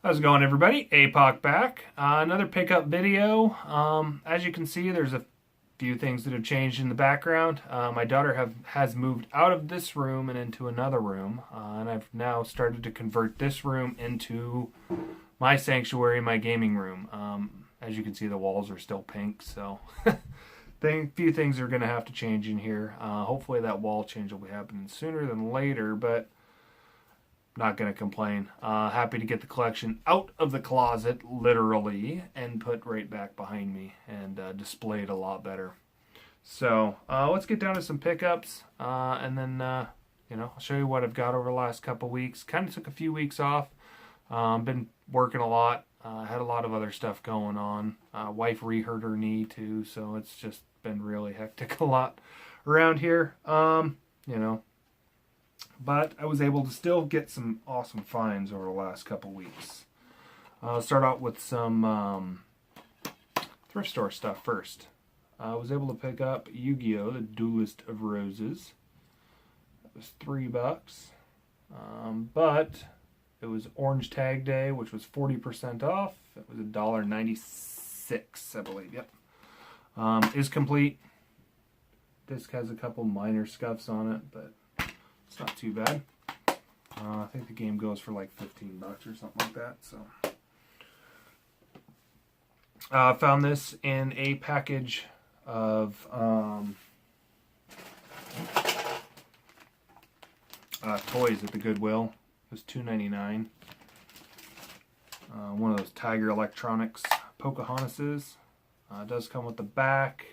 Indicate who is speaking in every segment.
Speaker 1: How's it going, everybody? APOC back. Another pickup video. As you can see, there's a few things that have changed in the background. My daughter has moved out of this room and into another room, and I've now started to convert this room into my sanctuary, my gaming room. As you can see, the walls are still pink, so few things are going to have to change in here. Hopefully that wall change will be happening sooner than later, but not going to complain. Happy to get the collection out of the closet, literally, and put right back behind me and displayed a lot better. So let's get down to some pickups, and then I'll show you what I've got over the last couple weeks. Kind of took a few weeks off. Been working a lot. Had a lot of other stuff going on. Wife re-hurt her knee too, so it's just been really hectic a lot around here. But I was able to still get some awesome finds over the last couple weeks. I'll start out with some thrift store stuff first. I was able to pick up Yu-Gi-Oh! The Duelist of Roses. It was $3. But it was Orange Tag Day, which was 40% off. It was $1.96, I believe. Yep. Is complete. Disc has a couple minor scuffs on it, but it's not too bad. I think the game goes for like $15 or something like that. So, found this in a package of toys at the Goodwill. It was $2.99. One of those Tiger Electronics Pocahontases. It does come with the back.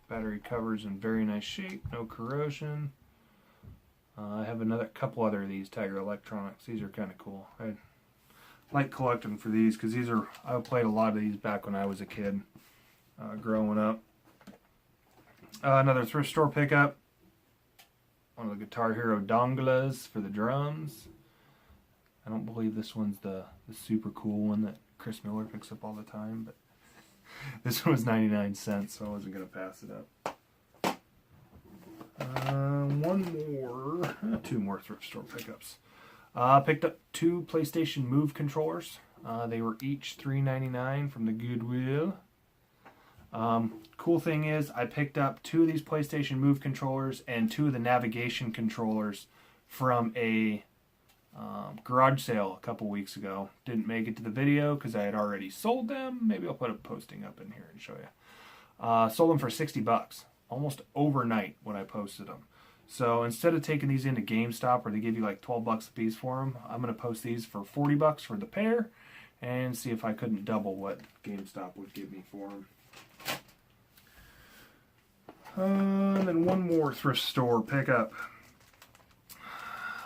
Speaker 1: Battery cover's in very nice shape, no corrosion. I have another couple other of these Tiger Electronics. These are kind of cool. I like collecting for these because I played a lot of these back when I was a kid, growing up. Another thrift store pickup. One of the Guitar Hero dongles for the drums. I don't believe this one's the super cool one that Chris Miller picks up all the time, but this one was 99 cents, so I wasn't going to pass it up. Two more thrift store pickups. Picked up two PlayStation Move controllers. They were each $3.99 from the Goodwill. Cool thing is, I picked up two of these PlayStation Move controllers and two of the navigation controllers from a garage sale a couple weeks ago. Didn't make it to the video because I had already sold them. Maybe I'll put a posting up in here and show you. Sold them for $60, almost overnight when I posted them. So instead of taking these into GameStop where they give you like $12 a piece for them, I'm going to post these for $40 for the pair and see if I couldn't double what GameStop would give me for them. And then one more thrift store pickup.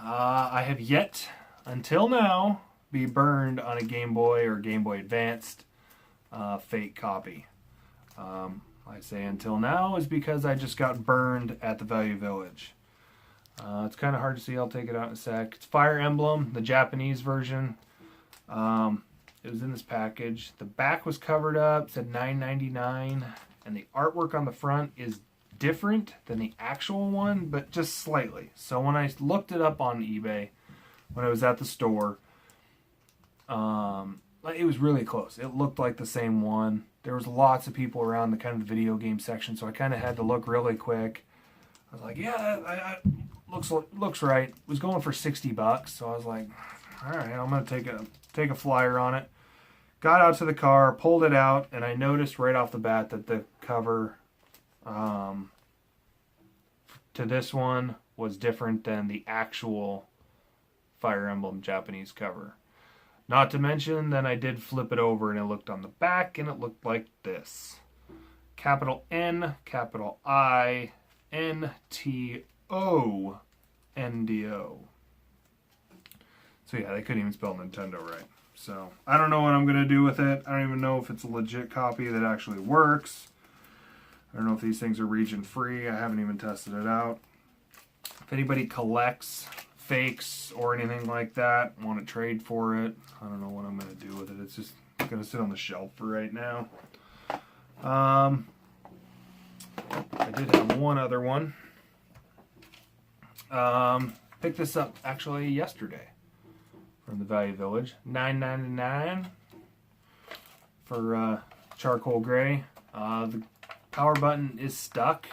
Speaker 1: I have yet, until now, be burned on a Game Boy or Game Boy Advanced fake copy. I say until now is because I just got burned at the Value Village. It's kind of hard to see. I'll take it out in a sec. It's Fire Emblem, the Japanese version. It was in this package. The back was covered up. It said $9.99. And the artwork on the front is different than the actual one, but just slightly. So when I looked it up on eBay, when I was at the store, it was really close. It looked like the same one. There was lots of people around the kind of video game section, so I kind of had to look really quick. I was like, yeah, looks right. It was going for $60, so I was like, all right, I'm gonna take a flyer on it. Got out to the car, pulled it out, and I noticed right off the bat that the cover to this one was different than the actual Fire Emblem Japanese cover. Not to mention, then I did flip it over and it looked on the back and it looked like this. Capital N, capital I, N-T-O, N-D-O. So yeah, they couldn't even spell Nintendo right. So I don't know what I'm going to do with it. I don't even know if it's a legit copy that actually works. I don't know if these things are region free. I haven't even tested it out. If anybody collects fakes or anything like that, want to trade for it, I don't know what I'm going to do with it. It's just going to sit on the shelf for right now. I did have one other one. Picked this up actually yesterday. from the Value Village. $9.99 for charcoal gray. The power button is stuck.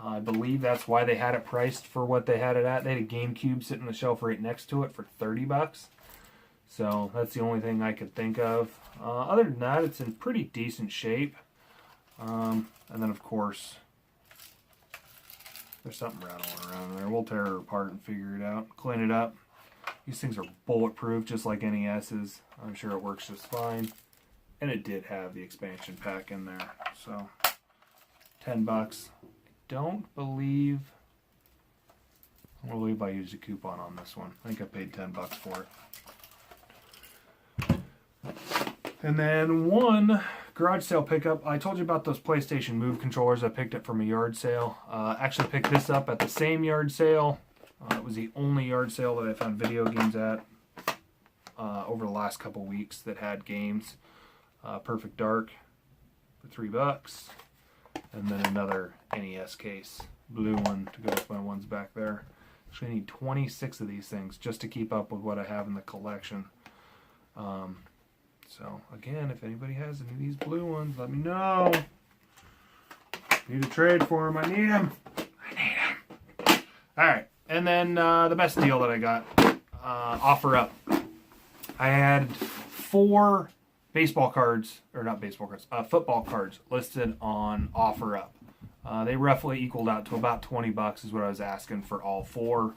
Speaker 1: I believe that's why they had it priced for what they had it at. They had a GameCube sitting on the shelf right next to it for $30. So that's the only thing I could think of. Other than that, it's in pretty decent shape. And then, of course, there's something rattling around there. We'll tear it apart and figure it out. Clean it up. These things are bulletproof, just like NES's. I'm sure it works just fine. And it did have the expansion pack in there. So, $10. Don't believe I used a coupon on this one. I think I paid $10 for it. And then one garage sale pickup. I told you about those PlayStation Move controllers I picked up from a yard sale. Actually picked this up at the same yard sale. It was the only yard sale that I found video games at over the last couple weeks that had games. Perfect Dark for $3. And then another NES case, blue one to go with my ones back there. Actually, I need 26 of these things just to keep up with what I have in the collection. So, again, if anybody has any of these blue ones, let me know. Need a trade for them. I need them. Alright, and then the best deal that I got, OfferUp. I had 4 baseball cards, or not baseball cards, football cards listed on OfferUp. They roughly equaled out to about $20 is what I was asking for all 4.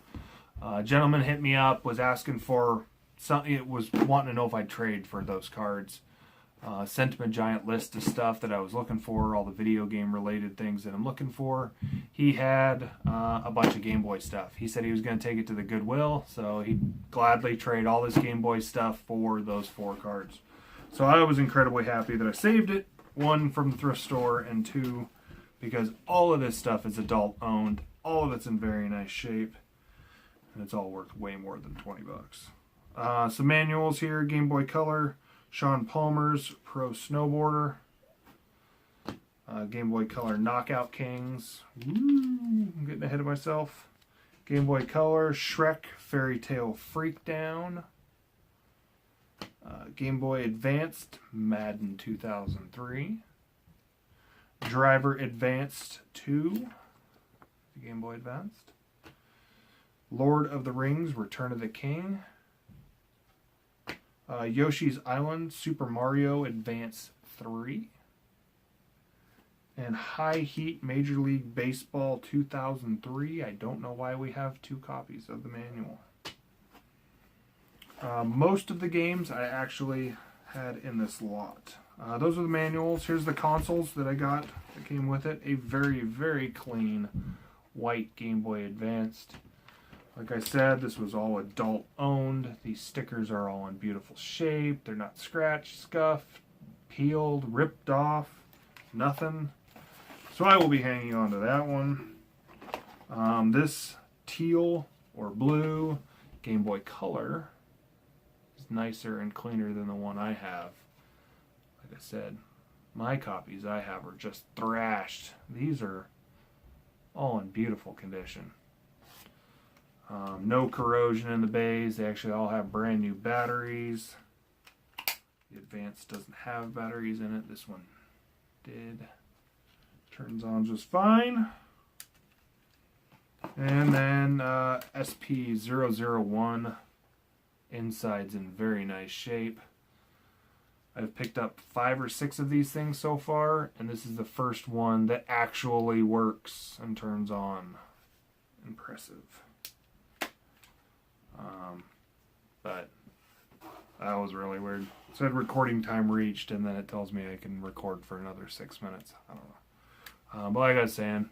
Speaker 1: A gentleman hit me up, was asking for something, it was wanting to know if I'd trade for those cards. Sent him a giant list of stuff that I was looking for, all the video game related things that I'm looking for. He had a bunch of Game Boy stuff. He said he was going to take it to the Goodwill, so he'd gladly trade all this Game Boy stuff for those 4 cards. So I was incredibly happy that I saved it, 1 from the thrift store, and 2 because all of this stuff is adult owned, all of it's in very nice shape, and it's all worth way more than $20. Some manuals here, Game Boy Color, Sean Palmer's Pro Snowboarder, Game Boy Color Knockout Kings, woo, I'm getting ahead of myself, Game Boy Color Shrek Fairy Tale Freakdown, Game Boy Advanced Madden 2003, Driver Advanced 2, Game Boy Advanced, Lord of the Rings Return of the King, Yoshi's Island Super Mario Advance 3, and High Heat Major League Baseball 2003. I don't know why we have 2 copies of the manual. Most of the games I actually had in this lot. Those are the manuals. Here's the consoles that I got that came with it. A very, very clean white Game Boy Advanced. Like I said, this was all adult owned. These stickers are all in beautiful shape. They're not scratched, scuffed, peeled, ripped off, nothing. So I will be hanging on to that one. This teal or blue Game Boy Color is nicer and cleaner than the one I have. Like I said, my copies I have are just thrashed. These are all in beautiful condition. No corrosion in the bays. They actually all have brand new batteries. The Advanced doesn't have batteries in it. This one did. Turns on just fine. And then SP001. Inside's in very nice shape. I've picked up 5 or 6 of these things so far, and this is the first one that actually works and turns on. Impressive. But that was really weird. It said recording time reached, and then it tells me I can record for another 6 minutes. I don't know. But like I was saying,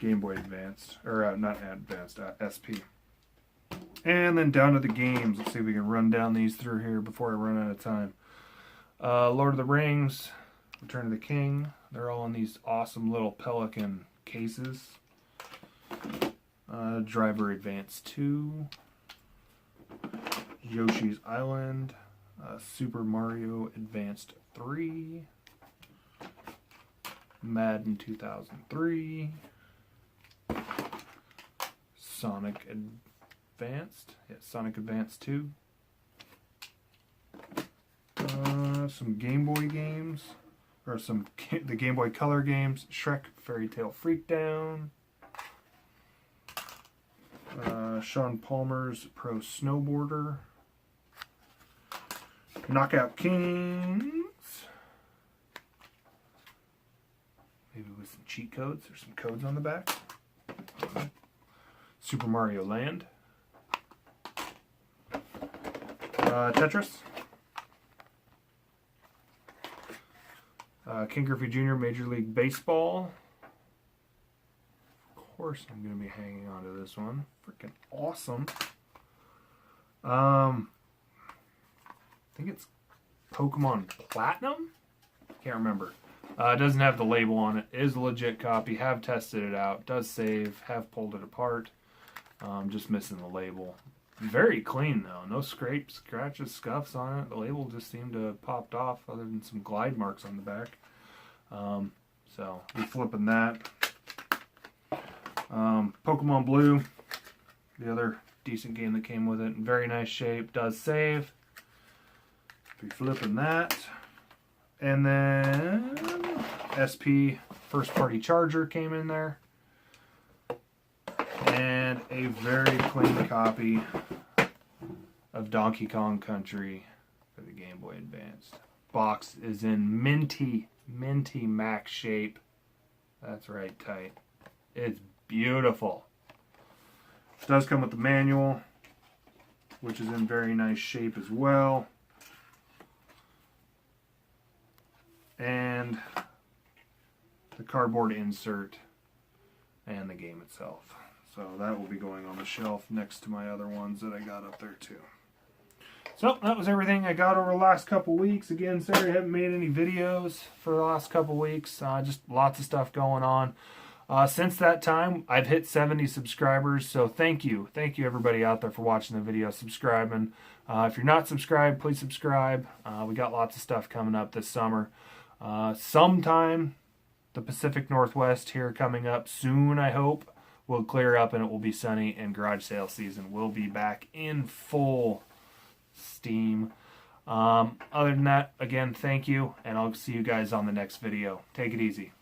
Speaker 1: Game Boy Advanced, or not Advanced, SP. And then down to the games. Let's see if we can run down these through here before I run out of time. Lord of the Rings, Return of the King. They're all in these awesome little Pelican cases. Driver Advance 2. Yoshi's Island. Super Mario Advanced 3. Madden 2003. Sonic Advanced. Yeah, Sonic Advance 2. Some Game Boy games. Or the Game Boy Color games. Shrek Fairy Tale Freakdown. Sean Palmer's Pro Snowboarder. Knockout Kings. Maybe with some cheat codes. There's some codes on the back. Super Mario Land. Tetris. Ken Griffey Jr. Major League Baseball. Of course I'm going to be hanging on to this one. Freaking awesome. I think it's Pokemon Platinum? Can't remember. It doesn't have the label on it. It is a legit copy. Have tested it out. Does save. Have pulled it apart. Just missing the label. Very clean though. No scrapes, scratches, scuffs on it. The label just seemed to have popped off other than some glide marks on the back. So we're flipping that. Pokemon Blue. The other decent game that came with it. In very nice shape. Does save. Be flipping that. And then SP first party charger came in there. And a very clean copy of Donkey Kong Country for the Game Boy Advance. Box is in minty Mac shape. That's right, tight. It's beautiful. It does come with the manual, which is in very nice shape as well. And the cardboard insert and the game itself. So that will be going on the shelf next to my other ones that I got up there too. So that was everything I got over the last couple weeks. Again, sorry I haven't made any videos for the last couple weeks. Just lots of stuff going on. Since that time, I've hit 70 subscribers. So thank you. Thank you everybody out there for watching the video, subscribing. If you're not subscribed, please subscribe. We got lots of stuff coming up this summer. Sometime the Pacific Northwest here coming up soon, I hope, will clear up and it will be sunny and garage sale season will be back in full steam. Other than that, again, thank you, and I'll see you guys on the next video. Take it easy.